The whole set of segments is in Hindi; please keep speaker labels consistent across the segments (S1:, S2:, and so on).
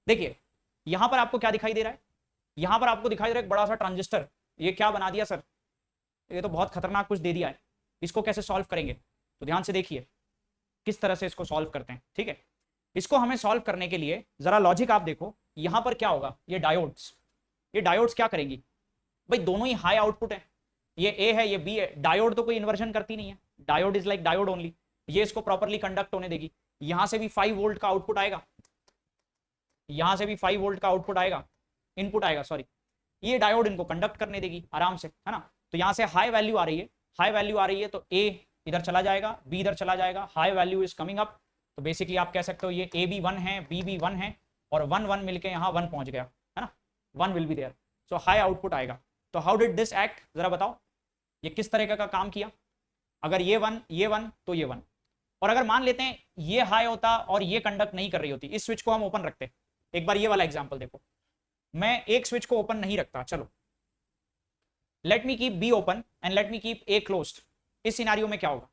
S1: देखिए यहां पर आपको क्या दिखाई दे रहा है, यहां पर आपको दिखाई दे रहा है एक बड़ा सा ट्रांजिस्टर। ये क्या बना दिया सर, ये तो बहुत खतरनाक कुछ दे दिया है, इसको कैसे सॉल्व करेंगे? तो ध्यान से देखिए किस तरह से इसको सॉल्व करते हैं, ठीक है। इसको हमें सॉल्व करने के लिए जरा लॉजिक आप देखो, यहां पर क्या होगा, ये डायोड्स क्या करेंगी भाई, दोनों ही हाई आउटपुट है, ये ए है ये बी है, डायोड तो कोई इन्वर्जन करती नहीं है, diode is like diode only, ये इसको प्रॉपरली कंडक्ट होने देगी। यहां से भी 5 वोल्ट का आउटपुट आएगा, यहां से भी 5 वोल्ट का आउटपुट आएगा, इनपुट आएगा सॉरी, ये डायोड इनको कंडक्ट करने देगी आराम से, है ना। तो यहां से हाई वैल्यू आ रही है, हाई वैल्यू आ रही है तो ए इधर चला जाएगा, बी इधर चला जाएगा, high value is coming up. तो बेसिकली आप कह सकते हो ये ए बी 1 है, बी बी 1 है, और 1 1 मिलके यहाँ 1 पहुंच गया, है ना, 1 will be there, so high output आएगा। तो हाउ डिड दिस एक्ट, जरा बताओ ये किस तरीके का काम किया? अगर ये 1 तो ये 1, और अगर मान लेते हैं ये हाई होता और ये कंडक्ट नहीं कर रही होती, इस स्विच को हम ओपन रखते, एक बार ये वाला एग्जांपल देखो, मैं एक स्विच को ओपन नहीं रखता, चलो let me keep be open and let me keep a closed. इस सिनेरियो में क्या होगा,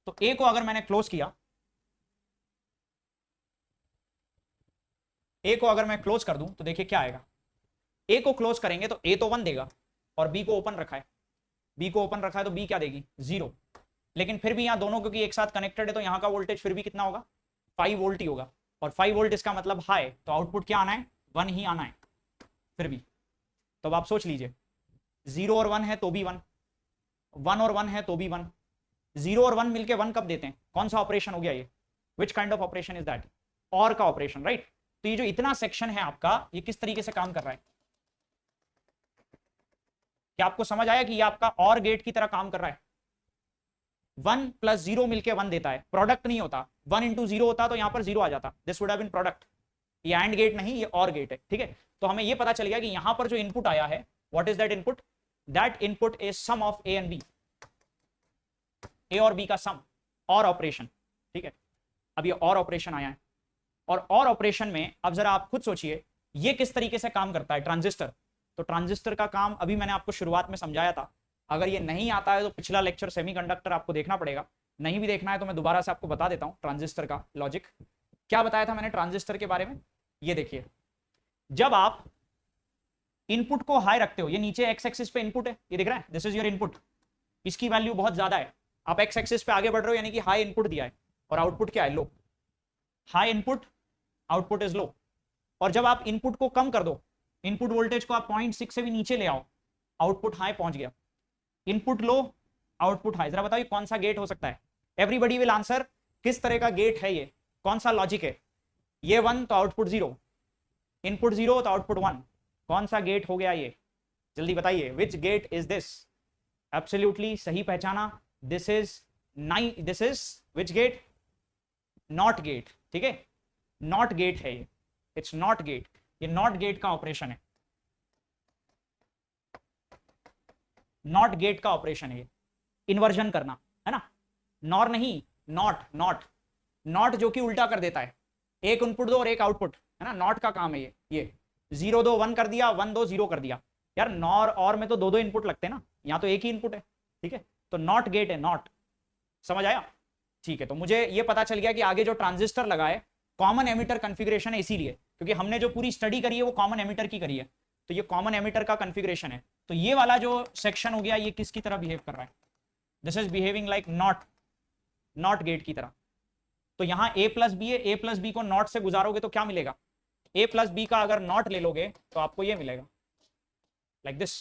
S1: तो ए को अगर मैंने क्लोज किया, ए को अगर मैं क्लोज कर दूं तो देखिए क्या आएगा, ए को क्लोज करेंगे तो ए तो 1 देगा, और बी को ओपन रखा है, बी को ओपन रखा है तो बी क्या देगी 0, लेकिन फिर भी यहाँ दोनों क्योंकि एक साथ कनेक्टेड है तो यहाँ का वोल्टेज फिर भी कितना होगा 5 वोल्ट ही होगा, और 5 वोल्ट इसका मतलब हाई, तो आउटपुट क्या आना है 1 ही आना है फिर भी। तो अब आप सोच लीजिए 0 और 1 है तो भी 1, 1 और 1 है तो भी 1, 0 और 1 मिलके 1 कब देते हैं, कौन सा ऑपरेशन हो गया ये, which kind of operation is that, और का ऑपरेशन, राइट। तो ये जो इतना सेक्शन है आपका ये किस तरीके से काम कर रहा है, क्या आपको समझ आया कि ये आपका और गेट की तरह काम कर रहा है। 1 + 0 मिलके 1 देता है, प्रोडक्ट नहीं होता, 1 × 0 होता तो यहां पर 0 आ जाता, this would have been product, ये एंड गेट नहीं ये और गेट है, ठीक है। तो हमें ये पता चल गया कि यहां पर जो इनपुट आया है, what is that input, that input is sum of A and B, A और बी का सम, और ऑपरेशन, ठीक है। अब ये और ऑपरेशन आया है, और ऑपरेशन में अब जरा आप खुद सोचिए ये किस तरीके से काम करता है, ट्रांजिस्टर। तो ट्रांजिस्टर का काम अभी मैंने आपको शुरुआत में समझाया था, अगर ये नहीं आता है तो पिछला लेक्चर सेमीकंडक्टर आपको देखना पड़ेगा, नहीं भी देखना है तो मैं दोबारा से आपको बता देता हूं ट्रांजिस्टर का लॉजिक। क्या बताया था मैंने ट्रांजिस्टर के बारे में, ये देखिए जब आप इनपुट को हाई रखते हो, ये नीचे एक्स एक्सिस पे इनपुट है, ये दिख रहा है, दिस इज योर इनपुट, इसकी वैल्यू बहुत ज्यादा है, आप एक्स एक्सिस पे आगे बढ़ रहे हो यानी कि हाई इनपुट दिया है, और आउटपुट क्या है low, high input output is low. और जब आप इनपुट को कम कर दो, इनपुट वोल्टेज को आप 0.6 से भी नीचे ले आओ, आउटपुट हाई पहुंच गया, इनपुट लो आउटपुट हाई। जरा बताओ कौन सा गेट हो सकता है, एवरीबडी विल आंसर, किस तरह का गेट है ये, कौन सा लॉजिक है, ये 1 तो आउटपुट 0, इनपुट 0 तो आउटपुट 1, कौन सा गेट हो गया ये, जल्दी बताइए, which gate is this, absolutely सही पहचाना, this is which gate, not gate, ठीक है, नॉट गेट है ये, इट्स नॉट गेट, ये नॉट गेट का ऑपरेशन है, नॉट गेट का ऑपरेशन है ये, इन्वर्जन करना, है ना, नॉर नहीं, नॉट, नॉट, नॉट जो कि उल्टा कर देता है, एक इनपुट दो और एक आउटपुट, है ना, नॉट का काम है ये 0 2 1 कर दिया, 1 2 0 कर दिया, यार नॉर और में तो दो इनपुट लगते हैं ना, यहाँ तो एक ही इनपुट है, ठीक है, तो नॉट गेट है, नॉट, समझ आया, ठीक है। तो मुझे ये पता चल गया कि आगे जो ट्रांजिस्टर लगा है कॉमन एमिटर कॉन्फ़िगरेशन है, इसीलिए क्योंकि हमने जो पूरी स्टडी करी है वो कॉमन एमिटर की करी है, तो ये कॉमन एमिटर का कॉन्फ़िगरेशन है। तो ये वाला जो सेक्शन हो गया ये किसकी तरह बिहेव कर रहा है, this is behaving like not gate की तरह। तो यहाँ a + b है, a + b को नॉट से गुजारोगे तो क्या मिलेगा, a + b का अगर नॉट ले लोगे तो आपको ये मिलेगा लाइक दिस,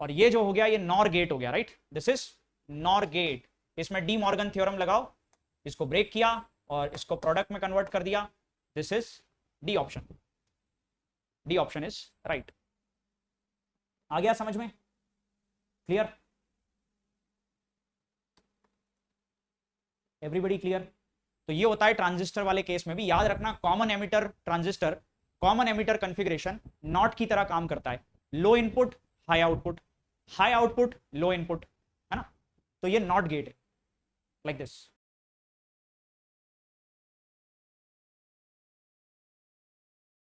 S1: और ये जो हो गया ये नॉर गेट हो गया, right, this is nor gate. इसमें डी मॉर्गन थ्योरम लगाओ, इसको ब्रेक किया और इसको प्रोडक्ट में कन्वर्ट कर दिया, this is D option, D option is right. आ गया समझ में, क्लियर, एवरीबॉडी क्लियर। तो ये होता है ट्रांजिस्टर वाले केस में भी, याद रखना common emitter transistor, common emitter configuration NOT की तरह काम करता है, low input high output, high output low input, है ना, तो ये नॉट गेट है लाइक दिस।